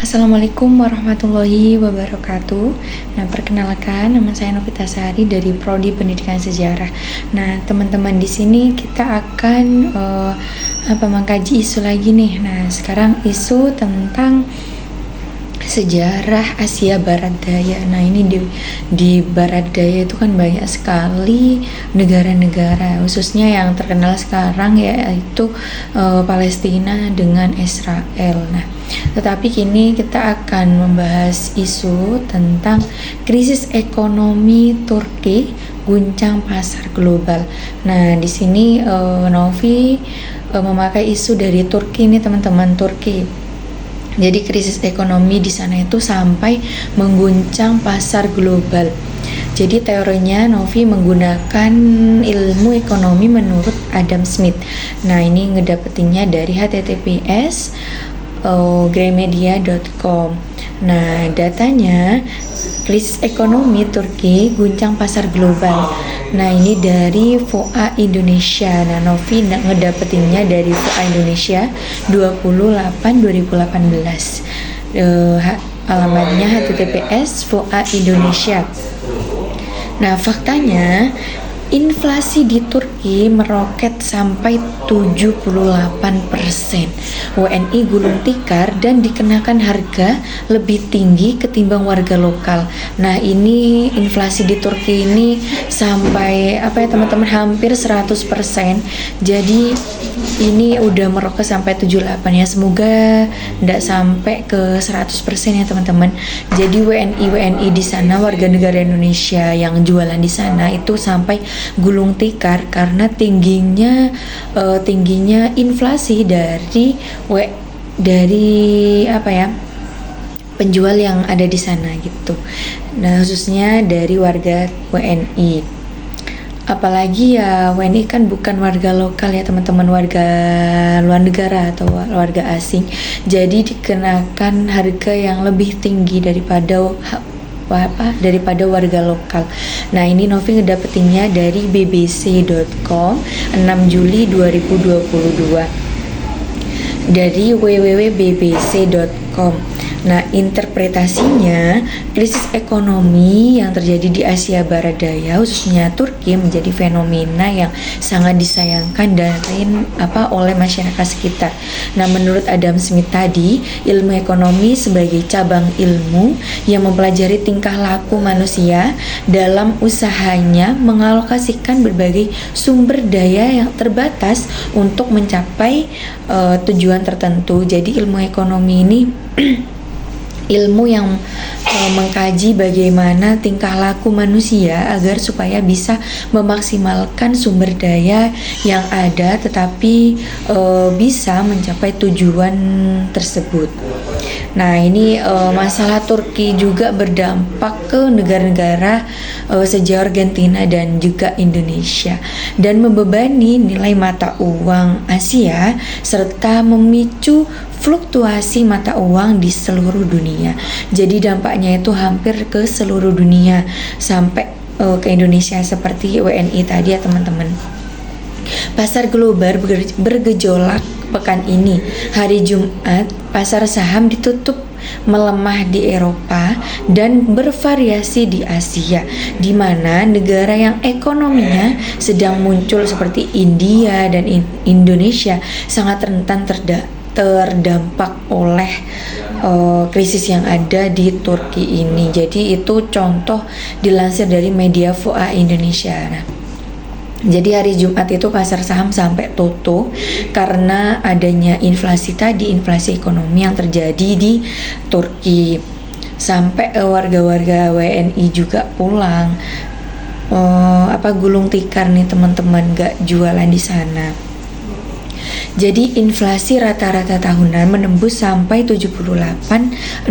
Assalamualaikum warahmatullahi wabarakatuh. Nah, perkenalkan, nama saya Novita Sari dari Prodi Pendidikan Sejarah. Nah, teman-teman, di sini kita akan mengkaji isu lagi nih. Nah, sekarang isu tentang sejarah Asia Barat Daya. Nah, ini di Barat Daya itu kan banyak sekali negara-negara, khususnya yang terkenal sekarang yaitu Palestina dengan Israel. Nah, tetapi kini kita akan membahas isu tentang krisis ekonomi Turki guncang pasar global. Nah, di sini Novi memakai isu dari Turki nih, teman-teman. Turki. Jadi krisis ekonomi di sana itu sampai mengguncang pasar global. Jadi teorinya Novi menggunakan ilmu ekonomi menurut Adam Smith. Nah, ini ngedapetinnya dari https gramedia.com. Nah, datanya krisis ekonomi Turki guncang pasar global. Nah, ini dari VOA Indonesia. Nah, Novi ngedapetinnya dari VOA Indonesia 28/2018. Alamatnya https VOA Indonesia. Nah, faktanya inflasi di Turki meroket sampai 78%. WNI gulung tikar dan dikenakan harga lebih tinggi ketimbang warga lokal. Nah, ini inflasi di Turki ini sampai teman-teman, hampir 100%. Jadi ini udah meroket sampai 78 ya. Semoga tidak sampai ke 100% ya, teman-teman. Jadi WNI di sana, warga negara Indonesia yang jualan di sana itu sampai gulung tikar karena tingginya inflasi dari penjual yang ada di sana gitu. Nah, khususnya dari warga WNI. Apalagi ya WNI kan bukan warga lokal ya, teman-teman, warga luar negara atau warga asing. Jadi dikenakan harga yang lebih tinggi daripada warga lokal. Nah, ini Novi ngedapetinnya dari bbc.com 6 Juli 2022 dari www.bbc.com. Nah, interpretasinya, krisis ekonomi yang terjadi di Asia Barat Daya, khususnya Turki, menjadi fenomena yang sangat disayangkan oleh masyarakat sekitar. Nah, menurut Adam Smith tadi, ilmu ekonomi sebagai cabang ilmu yang mempelajari tingkah laku manusia dalam usahanya mengalokasikan berbagai sumber daya yang terbatas untuk mencapai tujuan tertentu. Jadi ilmu ekonomi ini ilmu yang mengkaji bagaimana tingkah laku manusia agar supaya bisa memaksimalkan sumber daya yang ada tetapi bisa mencapai tujuan tersebut. Nah, ini masalah Turki juga berdampak ke negara-negara sejauh Argentina dan juga Indonesia dan membebani nilai mata uang Asia serta memicu fluktuasi mata uang di seluruh dunia. Jadi dampaknya itu hampir ke seluruh dunia sampai ke Indonesia seperti WNI tadi ya, teman-teman. Pasar global bergejolak pekan ini. Hari Jumat, pasar saham ditutup melemah di Eropa dan bervariasi di Asia, di mana negara yang ekonominya sedang muncul seperti India dan Indonesia sangat rentan terdampak oleh krisis yang ada di Turki ini. Jadi itu contoh dilansir dari media VOA Indonesia. Nah, jadi hari Jumat itu pasar saham sampai tutup karena adanya inflasi ekonomi yang terjadi di Turki. Sampai warga-warga WNI juga pulang gulung tikar nih, teman-teman, gak jualan di sana. Jadi inflasi rata-rata tahunan menembus sampai 78,62%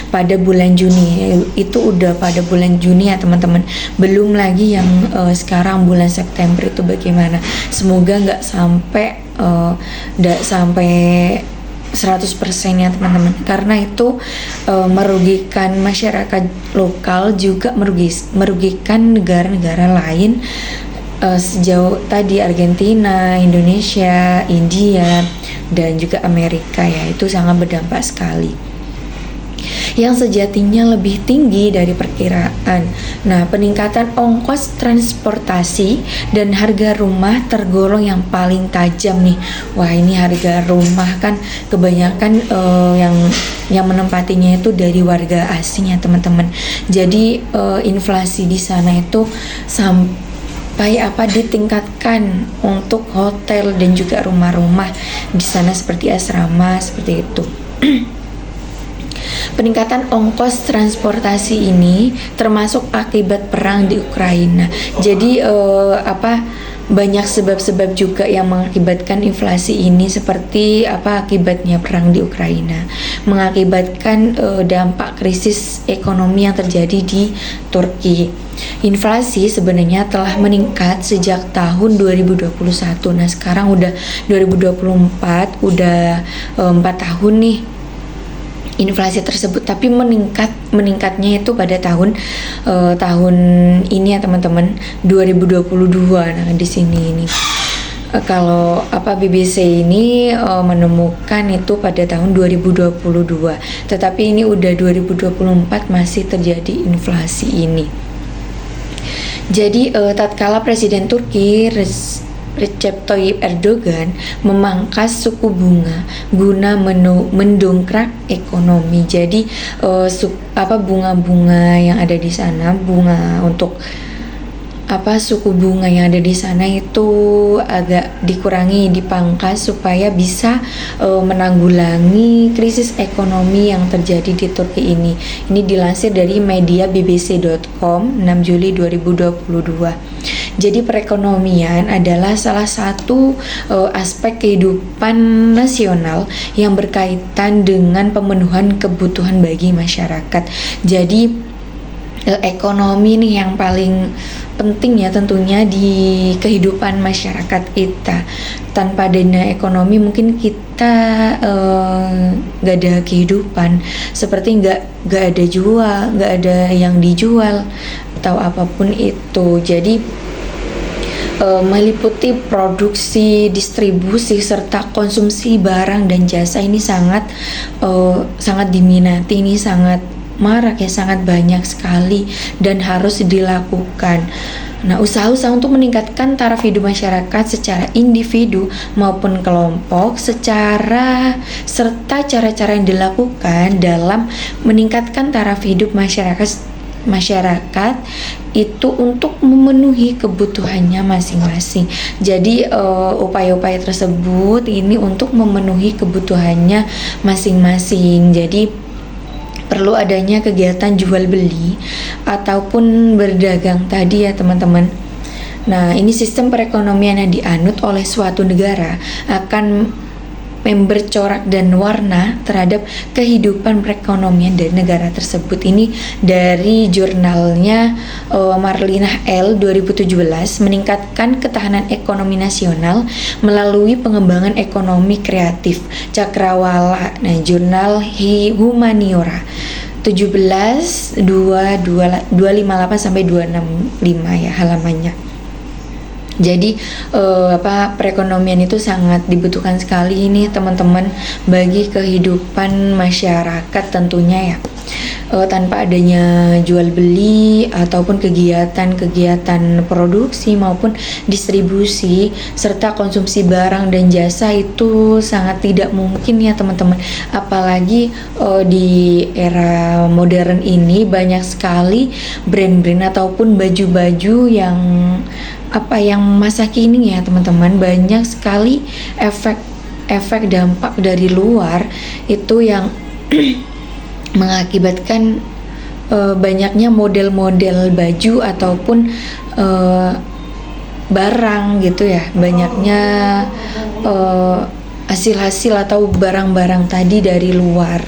pada bulan Juni. Itu udah pada bulan Juni ya, teman-teman. Belum lagi yang sekarang bulan September itu bagaimana. Semoga nggak sampai 100% ya, teman-teman, karena itu merugikan masyarakat lokal, juga merugikan negara-negara lain sejauh tadi Argentina, Indonesia, India, dan juga Amerika ya, itu sangat berdampak sekali, yang sejatinya lebih tinggi dari perkiraan. Nah, peningkatan ongkos transportasi dan harga rumah tergolong yang paling tajam nih. Wah, ini harga rumah kan kebanyakan yang menempatinya itu dari warga asing ya teman-teman. Jadi inflasi di sana itu sampai ditingkatkan untuk hotel dan juga rumah-rumah di sana seperti asrama seperti itu. Peningkatan ongkos transportasi ini termasuk akibat perang di Ukraina. Jadi banyak sebab-sebab juga yang mengakibatkan inflasi ini, seperti akibatnya perang di Ukraina, mengakibatkan dampak krisis ekonomi yang terjadi di Turki. Inflasi sebenarnya telah meningkat sejak tahun 2021. Nah, sekarang udah 2024, udah 4 tahun nih inflasi tersebut, tapi meningkatnya itu pada tahun ini ya teman-teman, 2022. Nah, di sini ini kalau BBC ini menemukan itu pada tahun 2022, tetapi ini udah 2024 masih terjadi inflasi ini. Jadi tatkala Presiden Turki Recep Tayyip Erdogan memangkas suku bunga guna mendongkrak ekonomi. Jadi bunga-bunga yang ada di sana, bunga untuk suku bunga yang ada di sana itu agak dikurangi, dipangkas supaya bisa menanggulangi krisis ekonomi yang terjadi di Turki ini. Ini dilansir dari media bbc.com 6 Juli 2022. Jadi perekonomian adalah salah satu aspek kehidupan nasional yang berkaitan dengan pemenuhan kebutuhan bagi masyarakat. Jadi ekonomi nih yang paling penting ya tentunya di kehidupan masyarakat kita. Tanpa adanya ekonomi mungkin kita gak ada kehidupan, seperti gak ada yang dijual atau apapun itu. Jadi meliputi produksi, distribusi, serta konsumsi barang dan jasa ini sangat diminati, ini sangat marak ya, sangat banyak sekali dan harus dilakukan. Nah, usaha-usaha untuk meningkatkan taraf hidup masyarakat secara individu maupun kelompok serta cara-cara yang dilakukan dalam meningkatkan taraf hidup masyarakat itu untuk memenuhi kebutuhannya masing-masing. Jadi upaya-upaya tersebut ini untuk memenuhi kebutuhannya masing-masing. Jadi perlu adanya kegiatan jual beli ataupun berdagang tadi ya teman-teman. Nah, ini sistem perekonomian yang dianut oleh suatu negara akan memberi corak dan warna terhadap kehidupan perekonomian dari negara tersebut. Ini dari jurnalnya Marlinah L 2017, meningkatkan ketahanan ekonomi nasional melalui pengembangan ekonomi kreatif Cakrawala. Nah, jurnal Humaniora 17 258 sampai 265 ya halamannya. Jadi perekonomian itu sangat dibutuhkan sekali ini teman-teman bagi kehidupan masyarakat tentunya ya. Tanpa adanya jual beli ataupun kegiatan produksi maupun distribusi serta konsumsi barang dan jasa itu sangat tidak mungkin ya teman-teman. Apalagi di era modern ini banyak sekali brand-brand ataupun baju-baju yang masa kini ya teman-teman, banyak sekali efek dampak dari luar itu yang mengakibatkan banyaknya model-model baju ataupun barang gitu ya, banyaknya hasil-hasil atau barang-barang tadi dari luar.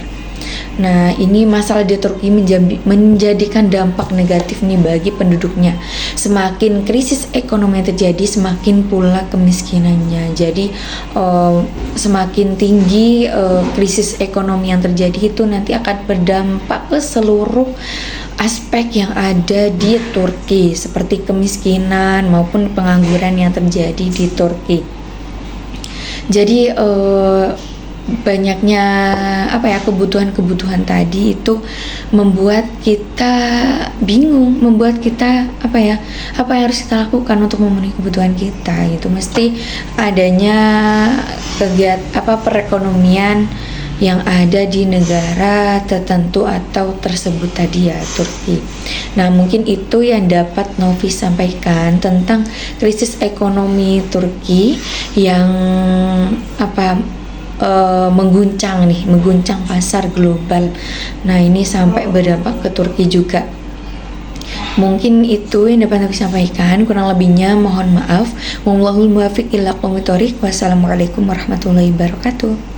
Nah, ini masalah di Turki menjadikan dampak negatif nih bagi penduduknya. Semakin krisis ekonomi yang terjadi, semakin pula kemiskinannya. Jadi semakin tinggi krisis ekonomi yang terjadi itu nanti akan berdampak ke seluruh aspek yang ada di Turki, seperti kemiskinan maupun pengangguran yang terjadi di Turki. Jadi banyaknya kebutuhan tadi itu membuat kita bingung, membuat kita apa yang harus kita lakukan untuk memenuhi kebutuhan kita. Itu mesti adanya perekonomian yang ada di negara tertentu atau tersebut tadi ya, Turki. Nah, mungkin itu yang dapat Novi sampaikan tentang krisis ekonomi Turki yang mengguncang pasar global. Nah, ini sampai berdampak ke Turki juga. Mungkin itu yang dapat Novi sampaikan, kurang lebihnya mohon maaf. Wallahul muwaffiq ila aqwamit thoriq. Wassalamualaikum warahmatullahi wabarakatuh.